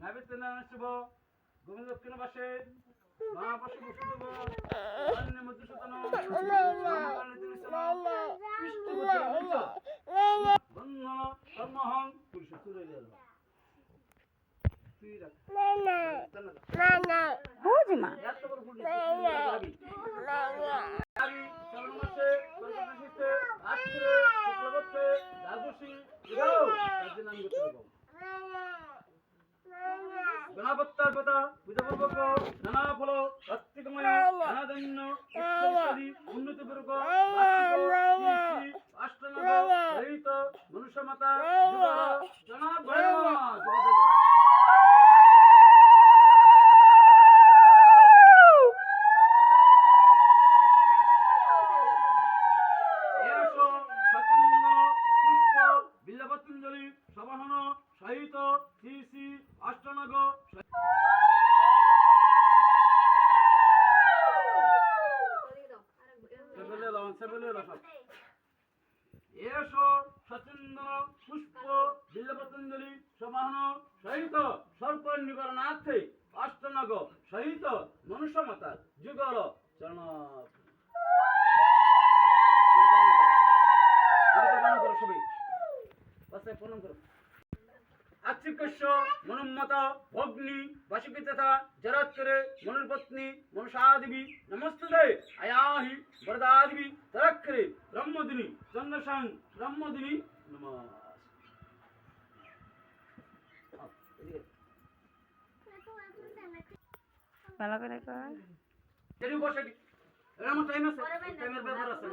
নাবিতেনা শুভ গোবিন্দ দক্ষিণ পাশে মহাপাশে বসে দেব অন্য মধুসূদন সমকালে তিনি বন্ধন কর্মহং পুরুষ চলে গেল তুই রাখ বুঝমা এত বড় ফুল যাবি চরণ মাসে কলকাতা শিখতে আজকে শুক্লপক্ষে দ্বাদশী যাও কাজে নাম করতে হবে গণাপত্তার কথা পূজাপূর্বক নানা ফল প্রত্যেকময় নানাদন্য ইত্যাদি উন্নতিপূর্বক অষ্টনব সহিত মনুষ্য মাতা জনাব বিল্লপতঞ্জলি সবাহন সহিত শ্রী শ্রী অষ্টনগ এসো সচন্দন পুষ্প বিল্লপতঞ্জলি সবাহন সহিত সর্প নিকরণার্থে অষ্টনগ সহিত মনুষ্য মাতা যুগল চরণ সবাই প্রণাম করো আচ্ছিকস্য মনুম্মত ভগ্নি বাসিকি তথা জরাত্তরে মনুর্পত্নী মনুষাদিবি নমস্তুতে আয়াহি বরদাদিবি তরক্ষরে ব্রহ্মদিনী চন্দ্রসাং ব্রহ্মদিনী নমঃ ভালো করে কর বসে এর টাইম আছে টাইমের ব্যাপার আছে